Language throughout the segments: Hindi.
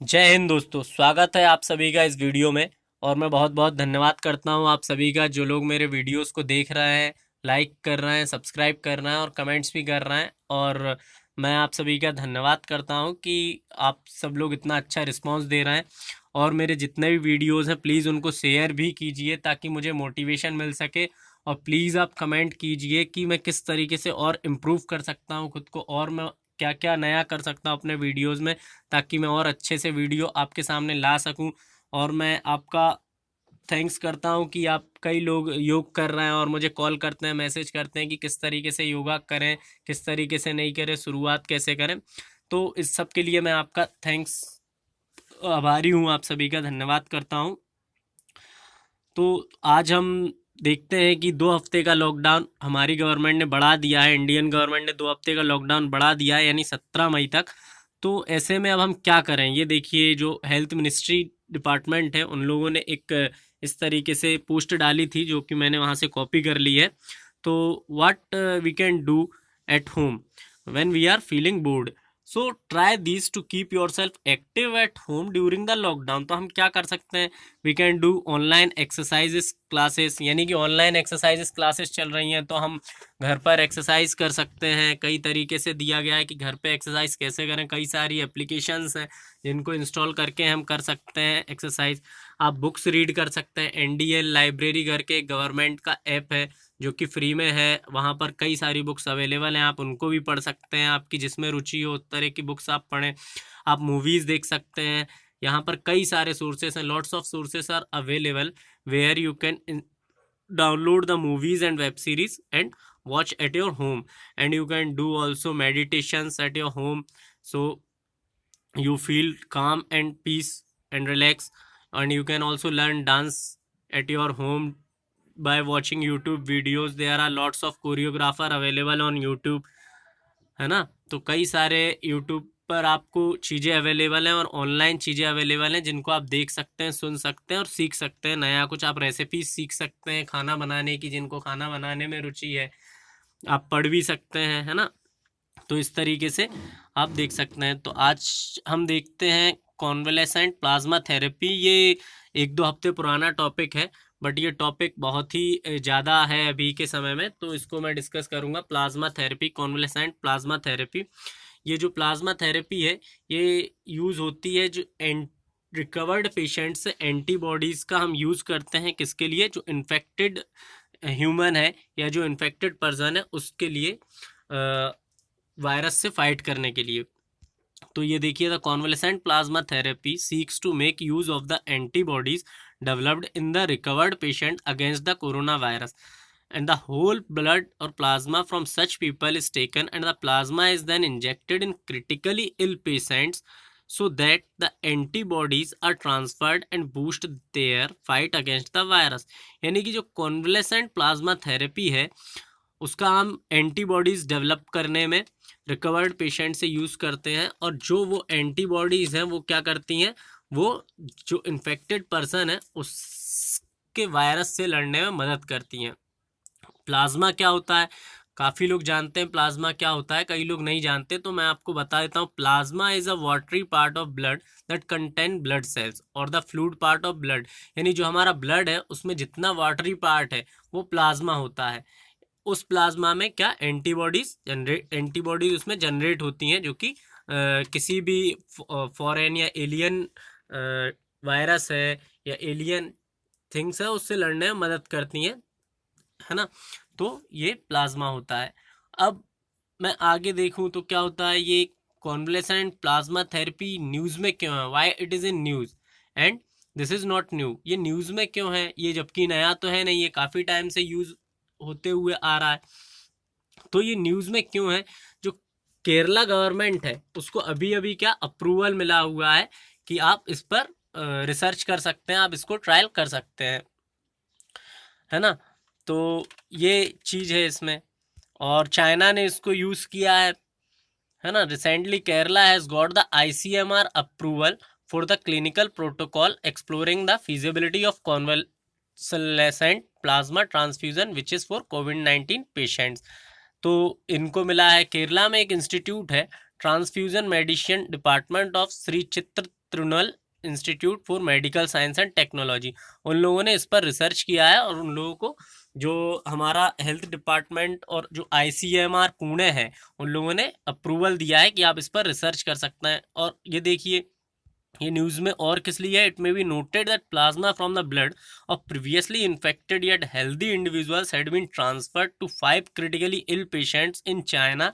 जय हिंद दोस्तों, स्वागत है आप सभी का इस वीडियो में। और मैं बहुत बहुत धन्यवाद करता हूं आप सभी का, जो लोग मेरे वीडियोस को देख रहे हैं, लाइक कर रहे हैं, सब्सक्राइब कर रहे हैं और कमेंट्स भी कर रहे हैं। और मैं आप सभी का धन्यवाद करता हूं कि आप सब लोग इतना अच्छा रिस्पांस दे रहे हैं। और मेरे जितने भी वीडियोस हैं प्लीज़ उनको शेयर भी कीजिए ताकि मुझे मोटिवेशन मिल सके। और प्लीज़ आप कमेंट कीजिए कि मैं किस तरीके से और इम्प्रूव कर सकता हूं खुद को, और मैं क्या क्या नया कर सकता हूं अपने वीडियोस में, ताकि मैं और अच्छे से वीडियो आपके सामने ला सकूं। और मैं आपका थैंक्स करता हूं कि आप कई लोग योग कर रहे हैं और मुझे कॉल करते हैं, मैसेज करते हैं कि किस तरीके से योगा करें, किस तरीके से नहीं करें, शुरुआत कैसे करें। तो इस सब के लिए मैं आपका थैंक्स आभारी हूं, आप सभी का धन्यवाद करता हूं। तो आज हम देखते हैं कि 2 हफ्ते का लॉकडाउन हमारी गवर्नमेंट ने बढ़ा दिया है। इंडियन गवर्नमेंट ने 2 हफ्ते का लॉकडाउन बढ़ा दिया है, यानी 17 मई तक। तो ऐसे में अब हम क्या करें, ये देखिए, जो हेल्थ मिनिस्ट्री डिपार्टमेंट है उन लोगों ने एक इस तरीके से पोस्ट डाली थी, जो कि मैंने वहाँ से कॉपी कर ली है। तो what we can do at home when we are feeling bored, so try this to keep yourself active at home during the lockdown. तो हम क्या कर सकते हैं, we can do online exercises classes, यानी कि ऑनलाइन एक्सरसाइजेस क्लासेस चल रही हैं तो हम घर पर एक्सरसाइज कर सकते हैं। कई तरीके से दिया गया है कि घर पे एक्सरसाइज कैसे करें, कई सारी एप्लीकेशंस हैं जिनको इंस्टॉल करके हम कर सकते हैं एक्सरसाइज। आप बुक्स रीड कर सकते हैं, एनडीएल लाइब्रेरी करके गवर्नमेंट का ऐप है जो कि फ्री में है। वहाँ पर कई सारी बुक्स अवेलेबल हैं, आप उनको भी पढ़ सकते हैं। आपकी जिसमें रुचि हो उस तरह की बुक्स आप पढ़ें। आप मूवीज़ देख सकते हैं। यहाँ पर कई सारे सोर्सेस हैं, lots of sources are available where you can download the movies and web series and watch at your home. And you can do also meditations at your home, so you feel calm and peace and relax. And you can also learn dance at your home by watching YouTube videos. There are lots of choreographer available on YouTube, है ना। तो कई सारे यूट्यूब पर आपको चीज़ें अवेलेबल हैं और ऑनलाइन चीज़ें अवेलेबल हैं जिनको आप देख सकते हैं, सुन सकते हैं और सीख सकते हैं नया कुछ। आप रेसिपी सीख सकते हैं खाना बनाने की, जिनको खाना बनाने में रुचि है। आप पढ़ भी सकते हैं, है ना। तो इस तरीके से आप देख सकते हैं। तो आज हम देखते हैं कॉन्वलेसेंट प्लाज्मा थेरेपी। ये 1-2 हफ्ते पुराना टॉपिक है, बट ये टॉपिक बहुत ही ज़्यादा है अभी के समय में, तो इसको मैं डिस्कस करूँगा। Plasma therapy, convalescent plasma therapy. ये जो प्लाज्मा थेरेपी है ये यूज़ होती है जो रिकवर्ड पेशेंट से एंटीबॉडीज़ का हम यूज़ करते हैं। किसके लिए, जो इन्फेक्टेड ह्यूमन है या जो इन्फेक्टेड पर्सन है उसके लिए, वायरस से फाइट करने के लिए। तो ये देखिए, the convalescent plasma therapy seeks to make use of the antibodies developed in the recovered patient against the corona virus, and the whole blood or plasma from such people is taken, and the plasma is then injected in critically ill patients so that the antibodies are transferred and boost their fight against the virus। यानी कि जो convalescent plasma therapy है उसका हम एंटीबॉडीज़ डेवलप करने में रिकवर्ड पेशेंट से यूज़ करते हैं। और जो वो एंटीबॉडीज़ हैं वो क्या करती हैं, वो जो इन्फेक्टेड पर्सन है उसके वायरस से लड़ने में मदद करती हैं। प्लाज्मा क्या होता है, काफ़ी लोग जानते हैं प्लाज्मा क्या होता है, कई लोग नहीं जानते, तो मैं आपको बता देता हूँ। Plasma is a watery part of blood that contain blood cells और the fluid part of blood. यानी जो हमारा ब्लड है उसमें जितना वाटरी पार्ट है वो प्लाज्मा होता है। उस प्लाज्मा में क्या, एंटीबॉडीज उसमें जनरेट होती हैं, जो कि किसी भी फॉरेन या एलियन वायरस है या एलियन थिंग्स है उससे लड़ने में मदद करती हैं, है ना। तो ये प्लाज्मा होता है। अब मैं आगे देखूं तो क्या होता है, ये कॉन्वलेसेंट प्लाज्मा थेरेपी न्यूज़ में क्यों है, why it is in news and this is not new. ये न्यूज़ में क्यों है, ये जबकि नया तो है नहीं, ये काफ़ी टाइम से यूज़ होते हुए आ रहा है। तो ये न्यूज़ में क्यों है, जो केरला गवर्नमेंट है उसको अभी अभी क्या अप्रूवल मिला हुआ है कि आप इस पर रिसर्च कर सकते हैं, आप इसको ट्रायल कर सकते हैं, है ना। तो ये चीज़ है इसमें। और चाइना ने इसको यूज़ किया है ना। Recently Kerala has got the ICMR approval for the clinical protocol exploring the feasibility of convalescent plasma transfusion which is for कोविड-19 पेशेंट्स। तो इनको मिला है, केरला में एक इंस्टीट्यूट है, transfusion medicine department of Shri Chitra Tirunal institute for medical science and technology, उन लोगों ने इस पर रिसर्च किया है और उन लोगों को जो हमारा हेल्थ डिपार्टमेंट और जो ICMR पुणे है, उन लोगों ने अप्रूवल दिया है कि आप इस पर रिसर्च कर सकते हैं। और ये देखिए, ये न्यूज़ में और किस लिए है, it may be noted that plasma from the blood of previously infected yet healthy individuals had been transferred to 5 critically ill patients in China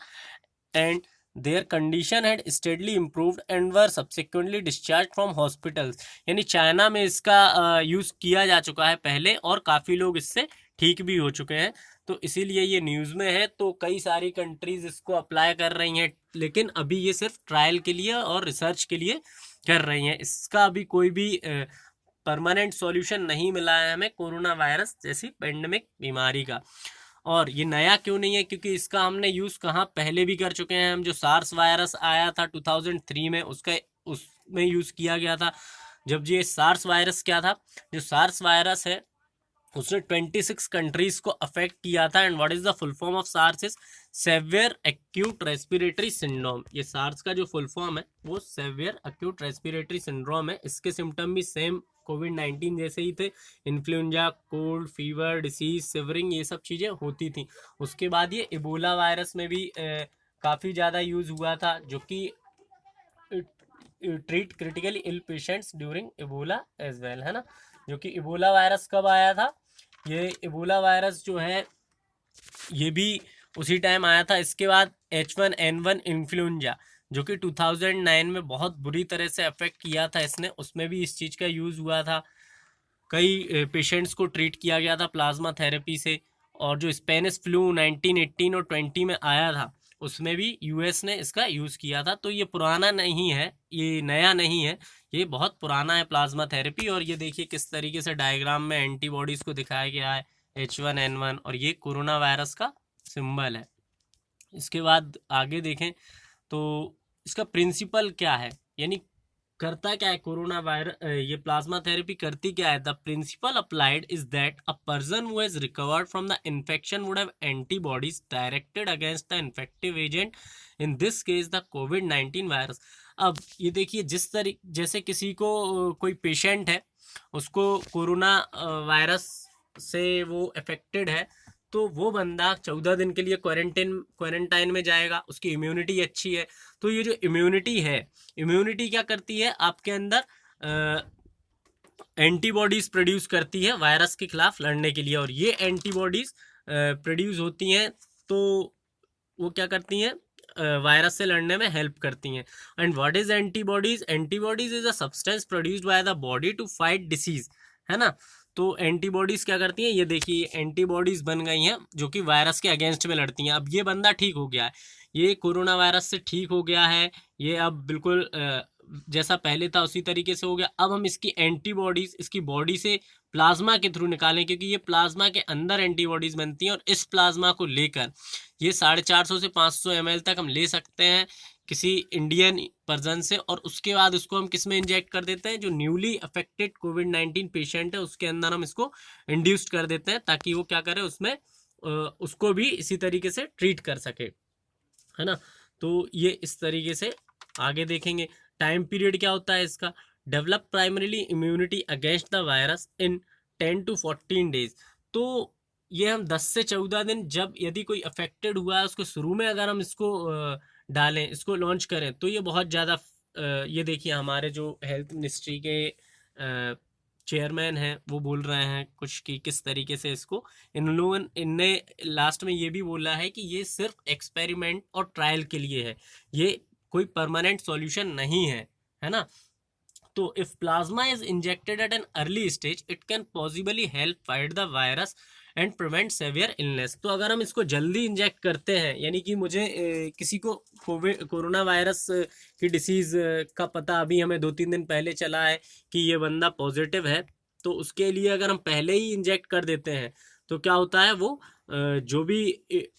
and their condition had steadily improved and were subsequently discharged from hospitals। यानी चाइना में इसका यूज़ किया जा चुका है पहले और काफ़ी लोग इससे ठीक भी हो चुके हैं। तो इसीलिए ये न्यूज़ में है। तो कई सारी कंट्रीज़ इसको अप्लाई कर रही हैं, लेकिन अभी ये सिर्फ ट्रायल के लिए और रिसर्च के लिए कर रही हैं। इसका अभी कोई भी परमानेंट सॉल्यूशन नहीं मिला है हमें कोरोना वायरस जैसी पेंडेमिक बीमारी का। और ये नया क्यों नहीं है, क्योंकि इसका हमने यूज़ कहाँ पहले भी कर चुके हैं। हम जो सार्स वायरस आया था 2003 में, उसमें यूज़ किया गया था। जब ये सार्स वायरस क्या था, जो सार्स वायरस है उसने 26 कंट्रीज को अफेक्ट किया था। And what is the full form of SARS is severe acute respiratory syndrome. ये सार्स का जो फुल फॉर्म है वो सेवियर एक्यूट रेस्पिरेटरी सिंड्रोम है। इसके सिम्टम भी सेम कोविड-19 जैसे ही थे। Influenza, cold, fever, disease, shivering, ये सब चीज़ें होती थी। उसके बाद ये इबोला वायरस में भी काफ़ी ज़्यादा यूज़ हुआ था, जो कि treat critically ill patients during Ebola as well, है ना। जो कि इबोला वायरस कब आया था, ये इबोला वायरस जो है ये भी उसी टाइम आया था। इसके बाद H1N1 इन्फ्लुएंजा, जो कि 2009 में बहुत बुरी तरह से अफेक्ट किया था इसने, उसमें भी इस चीज़ का यूज़ हुआ था। कई पेशेंट्स को ट्रीट किया गया था प्लाज्मा थेरेपी से। और जो स्पेनिश फ्लू 1918 और 20 में आया था, उसमें भी US ने इसका यूज़ किया था। तो ये पुराना नहीं है, ये नया नहीं है, ये बहुत पुराना है प्लाज्मा थेरेपी। और ये देखिए किस तरीके से डायग्राम में एंटीबॉडीज़ को दिखाया गया है, H1N1, और ये कोरोना वायरस का सिंबल है। इसके बाद आगे देखें तो इसका प्रिंसिपल क्या है, यानी करता क्या है कोरोना वायरस, ये प्लाज्मा थेरेपी करती क्या है। The principle applied is that a person who has recovered from the infection would have antibodies directed against the infective agent, in this case the कोविड-19 वायरस। अब ये देखिए, जिस तरीके जैसे किसी को कोई पेशेंट है, उसको कोरोना वायरस से वो अफेक्टेड है, तो वो बंदा 14 दिन के लिए क्वारंटाइन में जाएगा, उसकी इम्यूनिटी अच्छी है। तो ये जो इम्यूनिटी है, इम्यूनिटी क्या करती है, आपके अंदर एंटीबॉडीज प्रोड्यूस करती है वायरस के खिलाफ लड़ने के लिए। और ये एंटीबॉडीज प्रोड्यूस होती हैं तो वो क्या करती हैं, वायरस से लड़ने में हेल्प करती हैं। And what is antibodies, antibodies is a substance produced by the body to fight disease, है ना। तो एंटीबॉडीज क्या करती हैं, ये देखिए एंटीबॉडीज बन गई हैं जो कि वायरस के अगेंस्ट में लड़ती हैं। अब ये बंदा ठीक हो गया है, ये कोरोना वायरस से ठीक हो गया है, ये अब बिल्कुल जैसा पहले था उसी तरीके से हो गया। अब हम इसकी एंटीबॉडीज इसकी बॉडी से प्लाज्मा के थ्रू निकालें, क्योंकि ये प्लाज्मा के अंदर एंटीबॉडीज बनती हैं। और इस प्लाज्मा को लेकर ये 450 से 500 ml तक हम ले सकते हैं किसी इंडियन पर्सन से। और उसके बाद उसको हम किस में इंजेक्ट कर देते हैं, जो न्यूली अफेक्टेड कोविड-19 पेशेंट है उसके अंदर हम इसको इंड्यूस्ड कर देते हैं, ताकि वो क्या करे, उसमें उसको भी इसी तरीके से ट्रीट कर सके, है ना। तो ये इस तरीके से आगे देखेंगे। टाइम पीरियड क्या होता है इसका, develop primarily immunity against the virus in 10 to 14 days. तो ये हम 10 से 14 दिन, जब यदि कोई अफेक्टेड हुआ है उसको शुरू में अगर हम इसको डालें, इसको लॉन्च करें, तो ये बहुत ज़्यादा ये देखिए हमारे जो हेल्थ मिनिस्ट्री के चेयरमैन हैं वो बोल रहे हैं कुछ कि किस तरीके से इसको, इनने लास्ट में ये भी बोला है कि ये सिर्फ एक्सपेरिमेंट और ट्रायल के लिए है, ये कोई परमानेंट सॉल्यूशन नहीं है ना। तो if plasma is injected at an early stage it can possibly help fight the virus and prevent severe illness. तो अगर हम इसको जल्दी इंजेक्ट करते हैं, यानी कि मुझे किसी को कोरोना वायरस की डिसीज़ का पता अभी हमें 2-3 दिन पहले चला है कि ये बंदा पॉजिटिव है, तो उसके लिए अगर हम पहले ही इंजेक्ट कर देते हैं तो क्या होता है, वो जो भी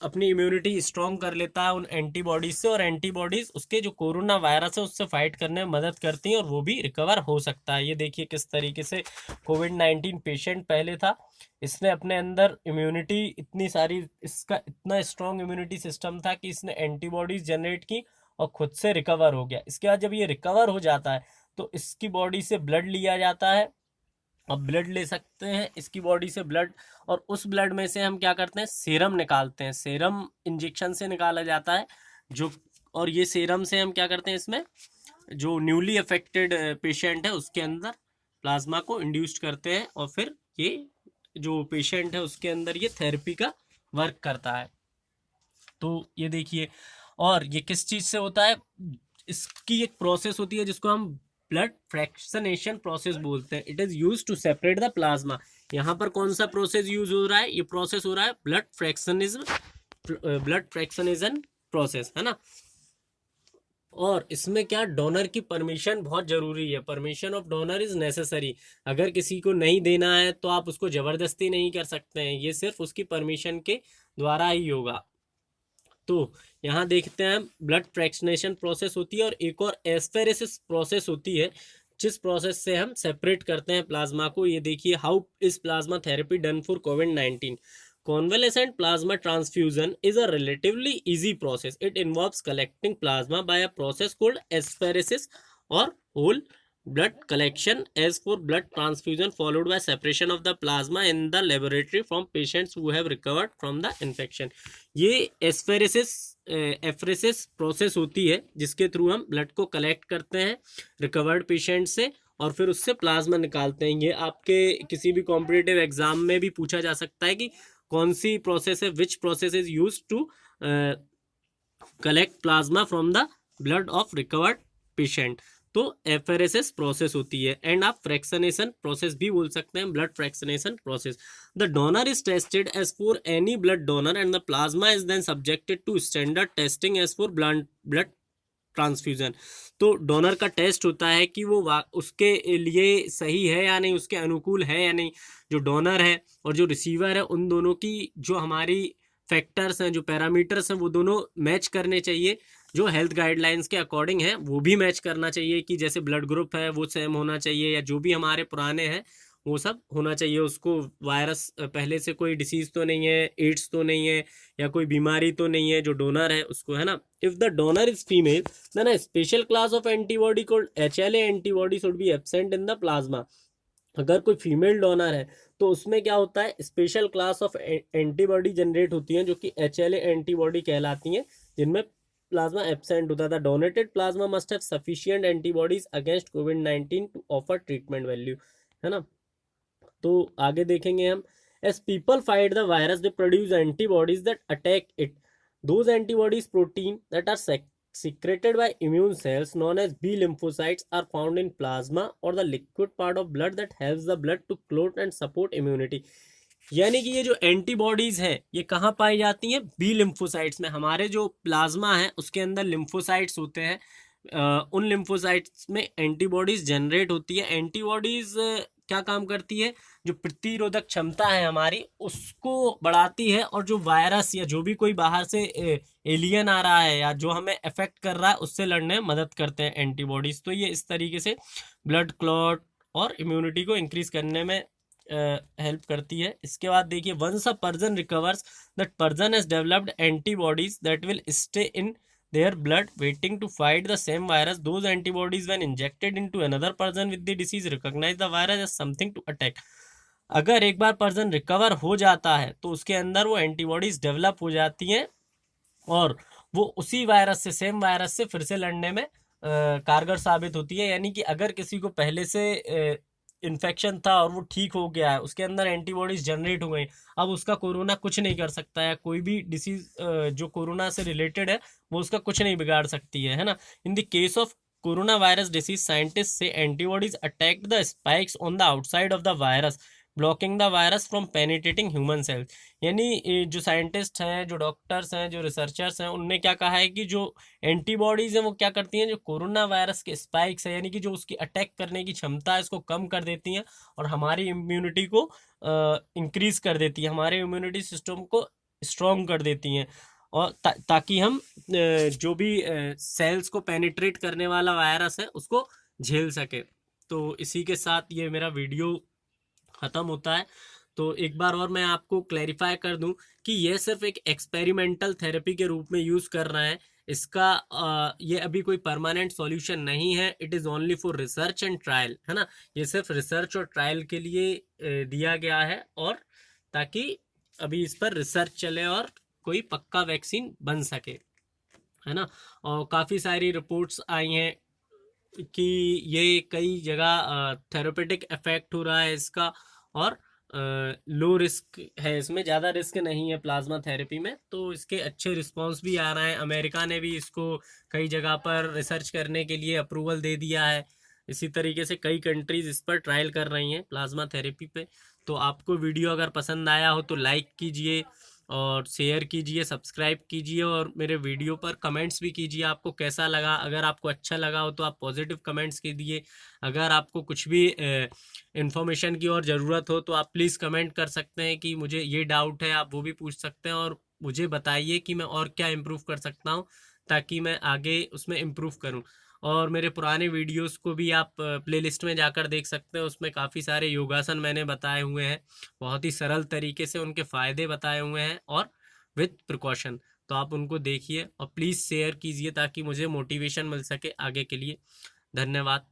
अपनी इम्यूनिटी स्ट्रॉन्ग कर लेता है उन एंटीबॉडीज से, और एंटीबॉडीज उसके जो कोरोना वायरस है उससे फाइट करने में मदद करती हैं और वो भी रिकवर हो सकता है। ये देखिए किस तरीके से कोविड-19 पेशेंट पहले था, इसने अपने अंदर इम्यूनिटी इतनी सारी, इसका इतना स्ट्रॉन्ग इम्यूनिटी सिस्टम था कि इसने एंटीबॉडीज जनरेट की और खुद से रिकवर हो गया। इसके बाद जब ये रिकवर हो जाता है तो इसकी बॉडी से ब्लड लिया जाता है। अब ब्लड ले सकते हैं इसकी बॉडी से ब्लड, और उस ब्लड में से हम क्या करते हैं, सीरम निकालते हैं। सीरम इंजेक्शन से निकाला जाता है जो, और ये सीरम से हम क्या करते हैं, इसमें जो न्यूली अफेक्टेड पेशेंट है उसके अंदर प्लाज्मा को इंड्यूस्ड करते हैं, और फिर ये जो पेशेंट है उसके अंदर ये थेरेपी का वर्क करता है। तो ये देखिए, और ये किस चीज़ से होता है, इसकी एक प्रोसेस होती है जिसको हम ब्लड फ्रैक्शनेशन प्रोसेस बोलते हैं। It is use to separate the plasma. यहाँ पर कौन सा प्रोसेस यूज हो रहा है, ये प्रोसेस हो रहा है ब्लड फ्रैक्शनिज्म प्रोसेस, है ना। और इसमें क्या, डोनर की परमिशन बहुत ज़रूरी है। Permission of donor is necessary. अगर किसी को नहीं देना है तो आप उसको ज़बरदस्ती नहीं कर सकते हैं, ये सिर्फ उसकी परमिशन के द्वारा ही होगा। तो यहाँ देखते हैं, ब्लड फ्रैक्शनेशन प्रोसेस होती है, और एक और एस्फेरेसिस प्रोसेस होती है, जिस प्रोसेस से हम सेपरेट करते हैं प्लाज्मा को। ये देखिए, how is plasma therapy done for covid. Convalescent plasma transfusion is a relatively easy process. It involves collecting plasma by a process called apheresis or whole blood collection as for blood transfusion, followed by separation of the plasma in the laboratory from patients who have recovered from the infection. ये एफरेसिस प्रोसेस होती है जिसके थ्रू हम ब्लड को कलेक्ट करते हैं रिकवर्ड पेशेंट से, और फिर उससे प्लाज्मा निकालते हैं। ये आपके किसी भी कॉम्पिटिटिव एग्जाम में भी पूछा जा सकता है कि कौन सी प्रोसेस है, which process is use to collect plasma from the blood of recovered patient. तो एफरेसिस प्रोसेस होती है। एंड आप फ्रैक्शनेशन प्रोसेस भी बोल सकते हैं, blood fractionation process. The donor is tested as for any blood donor and the plasma is then subjected to standard testing as for blood transfusion. तो डोनर का टेस्ट होता है कि वो उसके लिए सही है या नहीं, उसके अनुकूल है या नहीं। जो डोनर है और जो रिसीवर है, उन दोनों की जो हमारी फैक्टर्स हैं, जो पैरामीटर्स हैं, वो दोनों मैच करने चाहिए। जो हेल्थ गाइडलाइंस के अकॉर्डिंग है वो भी मैच करना चाहिए, कि जैसे ब्लड ग्रुप है वो सेम होना चाहिए, या जो भी हमारे पुराने हैं वो सब होना चाहिए। उसको वायरस पहले से कोई डिसीज तो नहीं है, एड्स तो नहीं है, या कोई बीमारी तो नहीं है जो डोनर है उसको, है ना। If the donor is female then a special class of antibody called HLA antibody should be absent in the plasma. अगर कोई फीमेल डोनर है तो उसमें क्या होता है, special class of antibody generate होती हैं जो कि HLA एंटीबॉडी कहलाती हैं, जिनमें प्लाज्मा एब्सेंट होता था। Donated plasma must have sufficient antibodies against कोविड-19 टू ऑफर ट्रीटमेंट वैल्यू, है ना। तो आगे देखेंगे हम, as people fight the virus they produce antibodies that attack it. Those antibodies protein that are secreted by immune cells known as B lymphocytes are found in plasma or the liquid part of blood that helps the blood to clot and support immunity। यानी कि ये जो एंटीबॉडीज हैं ये कहाँ पाई जाती हैं, बी लिम्फोसाइट्स में। हमारे जो प्लाज्मा है उसके अंदर लिम्फोसाइट्स होते हैं, उन लिम्फोसाइट्स में एंटीबॉडीज जनरेट होती है। एंटीबॉडीज क्या काम करती है, जो प्रतिरोधक क्षमता है हमारी उसको बढ़ाती है, और जो वायरस या जो भी कोई बाहर से एलियन आ रहा है या जो हमें अफेक्ट कर रहा है उससे लड़ने में मदद करते हैं एंटीबॉडीज। तो ये इस तरीके से ब्लड क्लॉट और इम्यूनिटी को इंक्रीज करने में हेल्प करती है। इसके बाद देखिए, once a person recovers that person has developed antibodies that will stay in their blood waiting to fight the same virus. Those antibodies when injected into another person with the disease recognize the virus as something to attack। अगर एक बार पर्सन रिकवर हो जाता है तो उसके अंदर वो एंटीबॉडीज डेवलप हो जाती हैं, और वो उसी वायरस से, सेम वायरस से फिर से लड़ने में कारगर साबित होती है। यानी कि अगर किसी को पहले से इन्फेक्शन था और वो ठीक हो गया है, उसके अंदर एंटीबॉडीज जनरेट हो गई, अब उसका कोरोना कुछ नहीं कर सकता है। कोई भी डिसीज जो कोरोना से रिलेटेड है वो उसका कुछ नहीं बिगाड़ सकती है ना। In the case of corona virus disease, scientist say antibodies attacked the spikes on the outside of the virus blocking the virus from penetrating human cells. यानी जो साइंटिस्ट हैं, जो डॉक्टर्स हैं, जो रिसर्चर्स हैं, उनने क्या कहा है कि जो एंटीबॉडीज़ हैं वो क्या करती हैं, जो कोरोना वायरस के स्पाइक्स है, यानी कि जो उसकी अटैक करने की क्षमता है, इसको कम कर देती हैं और हमारी इम्यूनिटी को इंक्रीज कर देती है, हमारे इम्यूनिटी सिस्टम को स्ट्रॉन्ग कर देती हैं, और ताकि हम जो भी सेल्स को पेनिट्रेट करने वाला वायरस है उसको झेल सके। तो इसी के साथ ये मेरा वीडियो ख़त्म होता है। तो एक बार और मैं आपको क्लैरिफाई कर दूं कि यह सिर्फ एक एक्सपेरिमेंटल थेरेपी के रूप में यूज़ कर रहा है। इसका ये अभी कोई परमानेंट सॉल्यूशन नहीं है। It is only for research and trial, है ना। ये सिर्फ रिसर्च और ट्रायल के लिए दिया गया है, और ताकि अभी इस पर रिसर्च चले और कोई पक्का वैक्सीन बन सके, है ना। और काफ़ी सारी रिपोर्ट्स आई हैं कि ये कई जगह थेरेपेटिक इफेक्ट हो रहा है इसका, और लो रिस्क है, इसमें ज़्यादा रिस्क नहीं है प्लाज्मा थेरेपी में, तो इसके अच्छे रिस्पांस भी आ रहे हैं। अमेरिका ने भी इसको कई जगह पर रिसर्च करने के लिए अप्रूवल दे दिया है। इसी तरीके से कई कंट्रीज इस पर ट्रायल कर रही हैं प्लाज्मा थेरेपी पे। तो आपको वीडियो अगर पसंद आया हो तो लाइक कीजिए और शेयर कीजिए, सब्सक्राइब कीजिए, और मेरे वीडियो पर कमेंट्स भी कीजिए आपको कैसा लगा। अगर आपको अच्छा लगा हो तो आप पॉजिटिव कमेंट्स कीजिए। अगर आपको कुछ भी इन्फॉर्मेशन की और ज़रूरत हो तो आप प्लीज़ कमेंट कर सकते हैं कि मुझे ये डाउट है, आप वो भी पूछ सकते हैं, और मुझे बताइए कि मैं और क्या इम्प्रूव कर सकता हूँ ताकि मैं आगे उसमें इम्प्रूव करूँ। और मेरे पुराने वीडियोस को भी आप प्लेलिस्ट में जाकर देख सकते हैं, उसमें काफ़ी सारे योगासन मैंने बताए हुए हैं, बहुत ही सरल तरीके से उनके फ़ायदे बताए हुए हैं और विथ प्रिकॉशन। तो आप उनको देखिए और प्लीज़ शेयर कीजिए ताकि मुझे मोटिवेशन मिल सके आगे के लिए। धन्यवाद।